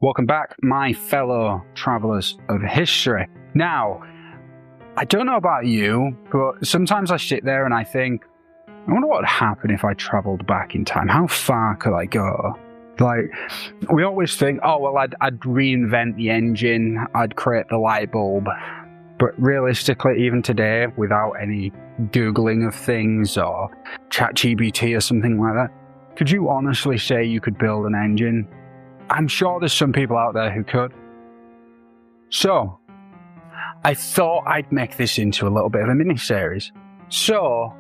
Welcome back, my fellow travelers of history. Now, I don't know about you, but sometimes I sit there and I think, I wonder what would happen if I traveled back in time. How far could I go? Like, we always think, oh, well, I'd reinvent the engine, I'd create the light bulb. But realistically, even today, without any Googling of things or ChatGPT or something like that, could you honestly say you could build an engine? I'm sure there's some people out there who could. So, I thought I'd make this into a little bit of a mini-series. So,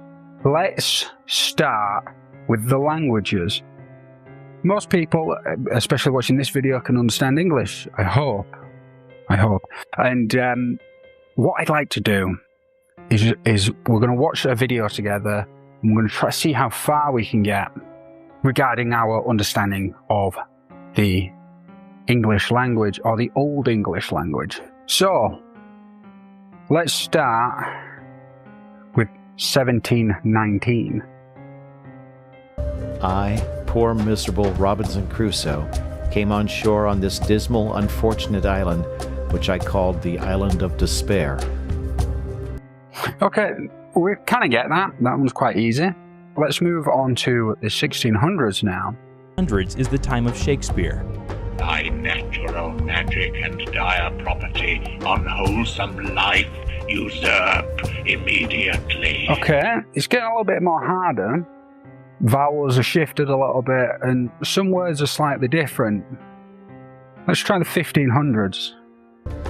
let's start with the languages. Most people, especially watching this video, can understand English. I hope. And what I'd like to do is we're going to watch a video together, and we're going to try to see how far we can get regarding our understanding of the English language, or the Old English language. So, let's start with 1719. I, poor miserable Robinson Crusoe, came on shore on this dismal, unfortunate island, which I called the Island of Despair. Okay, we kind of get that. That one's quite easy. Let's move on to the 1600s now. Hundreds is the time of Shakespeare. Thy natural magic and dire property, unwholesome life, usurp immediately. Okay, it's getting a little bit more harder. Vowels are shifted a little bit, and some words are slightly different. Let's try the 1500s.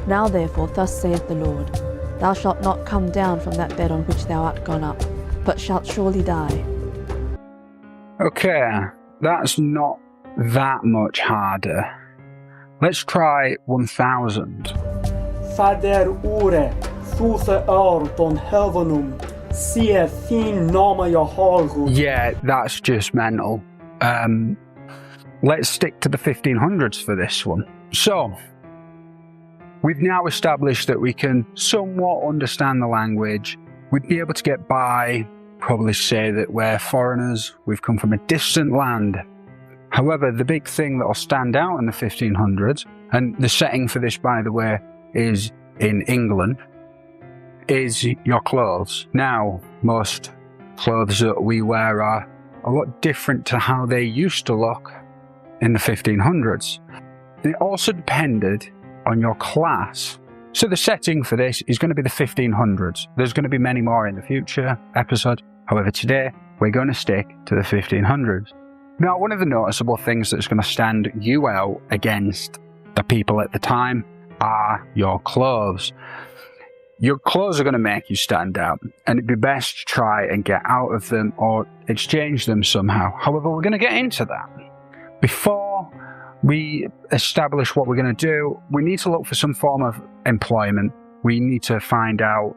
Now therefore, thus saith the Lord, Thou shalt not come down from that bed on which thou art gone up, but shalt surely die. Okay, that's not that much harder. Let's try 1000. Fader ore, thuthe ton heavenum, sie fin nama Yahargu. Yeah, that's just mental. Let's stick to the 1500s for this one. So, we've now established that we can somewhat understand the language. We'd be able to get by, probably say that we're foreigners, we've come from a distant land. However, the big thing that will stand out in the 1500s, and the setting for this, by the way, is in England, is your clothes. Now, most clothes that we wear are a lot different to how they used to look in the 1500s. It also depended on your class. So the setting for this is going to be the 1500s. There's going to be many more in the future episodes. However, today, we're going to stick to the 1500s. Now, one of the noticeable things that's going to stand you out against the people at the time are your clothes. Your clothes are going to make you stand out, and it'd be best to try and get out of them or exchange them somehow. However, we're going to get into that. Before we establish what we're going to do, we need to look for some form of employment. We need to find out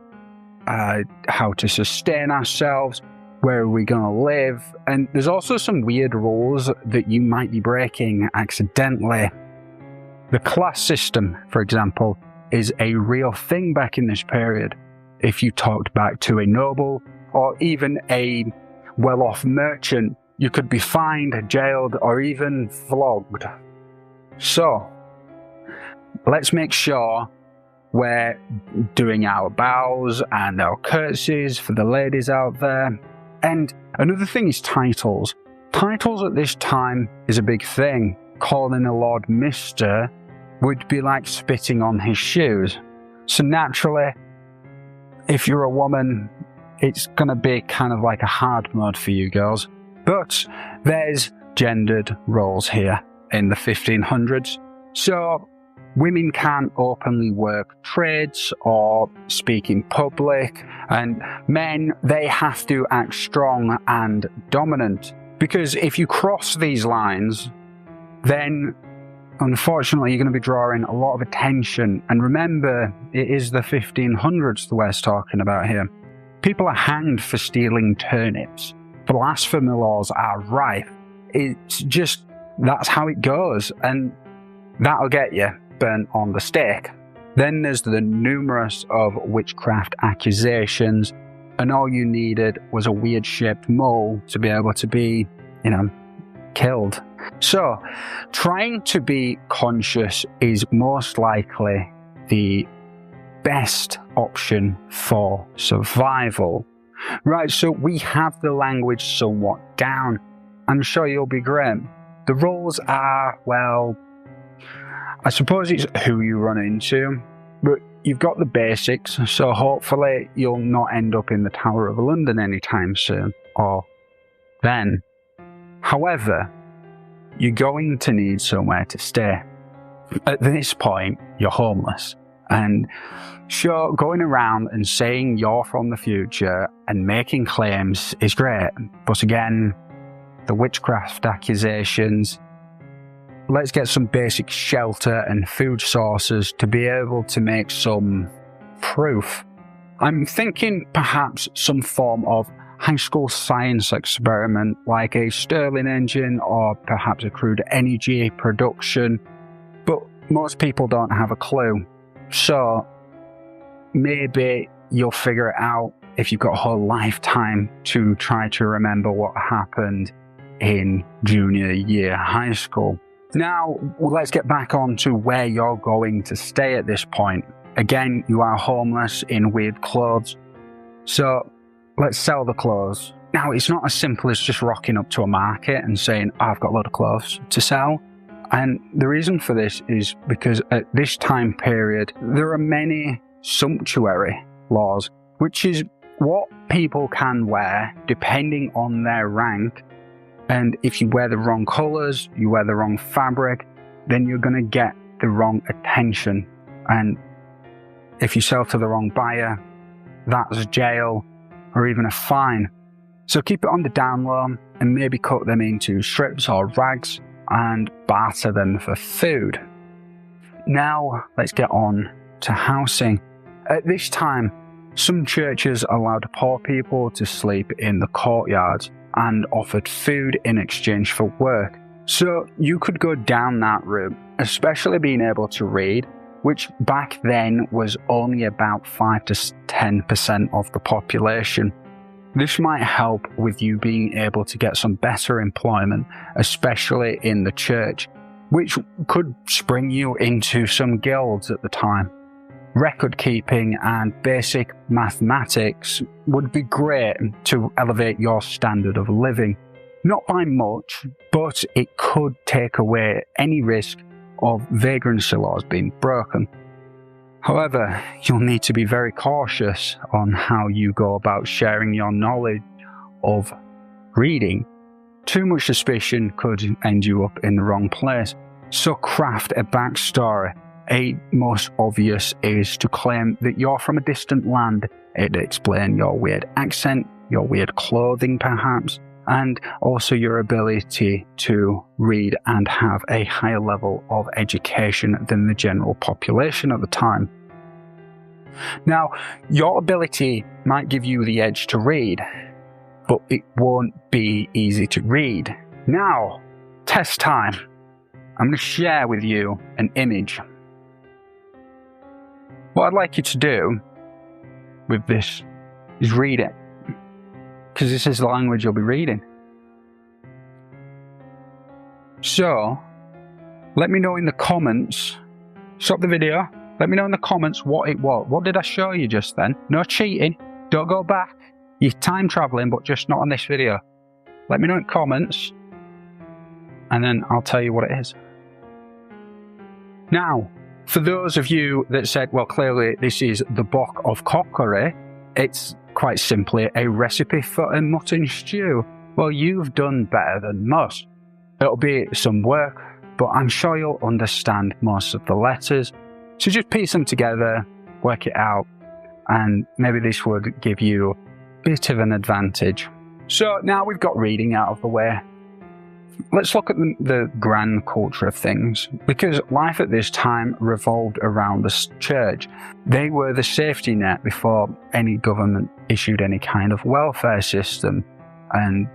how to sustain ourselves. Where are we going to live? And there's also some weird rules that you might be breaking accidentally. The class system, for example, is a real thing back in this period. If you talked back to a noble or even a well-off merchant, you could be fined, jailed, or even flogged. So, let's make sure we're doing our bows and our curtsies for the ladies out there. And another thing is titles. Titles at this time is a big thing. Calling a lord Mr. would be like spitting on his shoes. So naturally, if you're a woman, it's going to be kind of like a hard mode for you girls. But there's gendered roles here in the 1500s. So women can't openly work trades or speak in public, and men, they have to act strong and dominant. Because if you cross these lines, then unfortunately you're going to be drawing a lot of attention. And remember, it is the 1500s that we're talking about here. People are hanged for stealing turnips. Blasphemy laws are rife. It's just, that's how it goes, and that'll get you burnt on the stake. Then there's the numerous of witchcraft accusations, and all you needed was a weird shaped mole to be able to be, killed. So, trying to be conscious is most likely the best option for survival. Right, so we have the language somewhat down. I'm sure you'll be great. The rules are, well, I suppose it's who you run into, but you've got the basics, so hopefully you'll not end up in the Tower of London anytime soon, or then. However, you're going to need somewhere to stay. At this point, you're homeless. And sure, going around and saying you're from the future and making claims is great, but again, the witchcraft accusations, let's get some basic shelter and food sources to be able to make some proof. I'm thinking perhaps some form of high school science experiment like a Stirling engine or perhaps a crude energy production, but most people don't have a clue. So maybe you'll figure it out if you've got a whole lifetime to try to remember what happened in junior year high school. Now, let's get back on to where you're going to stay at this point. Again, you are homeless in weird clothes. So let's sell the clothes. Now, it's not as simple as just rocking up to a market and saying, oh, I've got a lot of clothes to sell. And the reason for this is because at this time period, there are many sumptuary laws, which is what people can wear depending on their rank. And if you wear the wrong colours, you wear the wrong fabric, then you're going to get the wrong attention. And if you sell to the wrong buyer, that's jail or even a fine. So keep it on the down low and maybe cut them into strips or rags and barter them for food. Now let's get on to housing. At this time, some churches allowed poor people to sleep in the courtyards and offered food in exchange for work. So you could go down that route, especially being able to read, which back then was only about 5 to 10% of the population. This might help with you being able to get some better employment, especially in the church, which could spring you into some guilds at the time. Record keeping and basic mathematics would be great to elevate your standard of living. Not by much, but it could take away any risk of vagrancy laws being broken. However, you'll need to be very cautious on how you go about sharing your knowledge of reading. Too much suspicion could end you up in the wrong place. So craft a backstory. A most obvious is to claim that you're from a distant land. It'd explain your weird accent, your weird clothing perhaps, and also your ability to read and have a higher level of education than the general population at the time. Now, your ability might give you the edge to read, but it won't be easy to read. Now, test time. I'm going to share with you an image. What I'd like you to do with this is read it, because this is the language you'll be reading. So, let me know in the comments, stop the video, let me know in the comments what it was. What did I show you just then? No cheating, don't go back. You're time traveling, but just not on this video. Let me know in comments, and then I'll tell you what it is. Now, for those of you that said, well, clearly this is the Bock of Cockery, it's quite simply a recipe for a mutton stew. Well, you've done better than most. It'll be some work, but I'm sure you'll understand most of the letters. So just piece them together, work it out, and maybe this would give you a bit of an advantage. So now we've got reading out of the way. Let's look at the grand culture of things, because life at this time revolved around the church. They were the safety net before any government issued any kind of welfare system and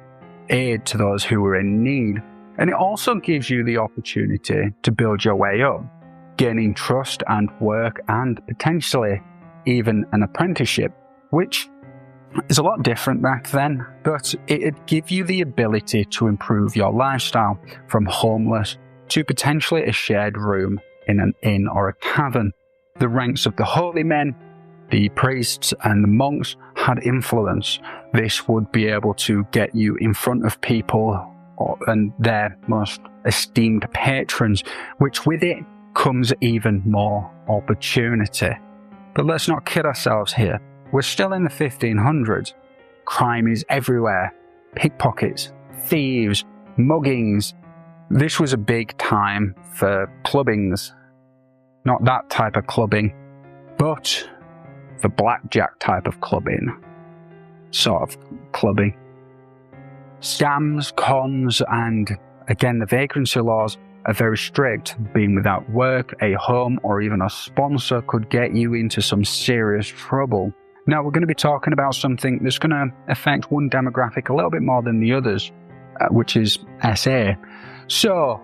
aid to those who were in need. And it also gives you the opportunity to build your way up, gaining trust and work and potentially even an apprenticeship, which It's a lot different back then, but it'd give you the ability to improve your lifestyle from homeless to potentially a shared room in an inn or a tavern. The ranks of the holy men, the priests and the monks had influence. This would be able to get you in front of people and their most esteemed patrons, which with it comes even more opportunity. But let's not kid ourselves here. We're still in the 1500s. Crime is everywhere. Pickpockets, thieves, muggings. This was a big time for clubbings. Not that type of clubbing, but the blackjack type of clubbing. Sort of clubbing. Scams, cons, and again, the vagrancy laws are very strict. Being without work, a home, or even a sponsor could get you into some serious trouble. Now, we're going to be talking about something that's going to affect one demographic a little bit more than the others, which is SA. So,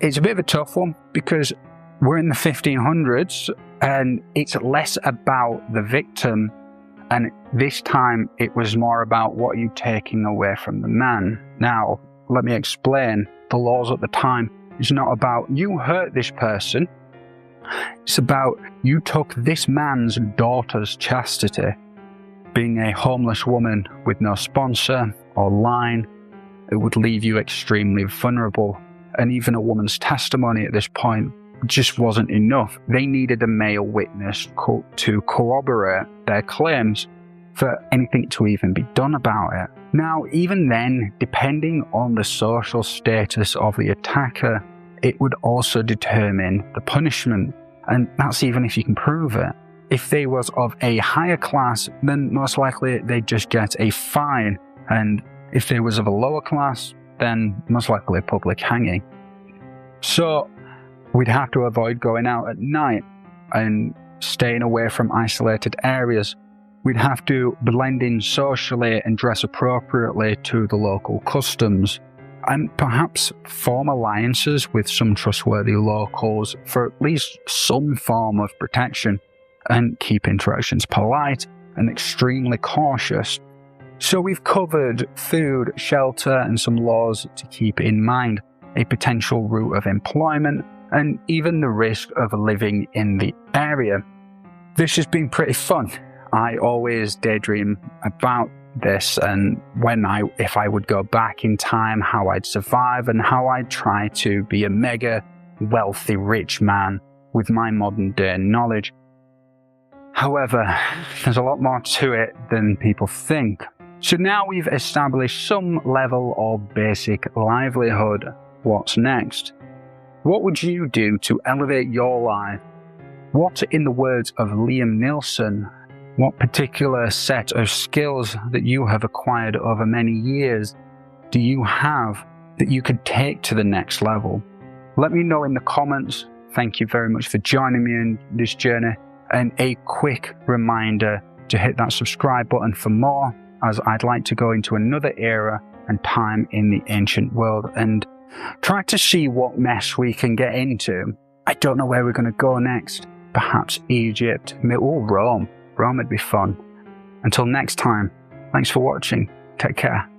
it's a bit of a tough one because we're in the 1500s and it's less about the victim, and this time it was more about what you're taking away from the man. Now, let me explain. The laws at the time is not about you hurt this person. It's about you took this man's daughter's chastity. Being a homeless woman with no sponsor or line, it would leave you extremely vulnerable. And even a woman's testimony at this point just wasn't enough. They needed a male witness to corroborate their claims for anything to even be done about it. Now, even then, depending on the social status of the attacker, it would also determine the punishment, and that's even if you can prove it. If they was of a higher class, then most likely they'd just get a fine, and if they was of a lower class, then most likely a public hanging. So we'd have to avoid going out at night and staying away from isolated areas. We'd have to blend in socially and dress appropriately to the local customs, and perhaps form alliances with some trustworthy locals for at least some form of protection, and keep interactions polite and extremely cautious. So we've covered food, shelter, and some laws to keep in mind, a potential route of employment, and even the risk of living in the area. This has been pretty fun. I always daydream about this, and if I would go back in time, how I'd survive and how I'd try to be a mega wealthy rich man with my modern day knowledge. However, there's a lot more to it than people think. So now we've established some level of basic livelihood. What's next? What would you do to elevate your life? What, in the words of Liam Neeson, what particular set of skills that you have acquired over many years do you have that you could take to the next level? Let me know in the comments. Thank you very much for joining me in this journey. And a quick reminder to hit that subscribe button for more, as I'd like to go into another era and time in the ancient world and try to see what mess we can get into. I don't know where we're going to go next. Perhaps Egypt, or Rome. Rome would be fun. Until next time, thanks for watching. Take care.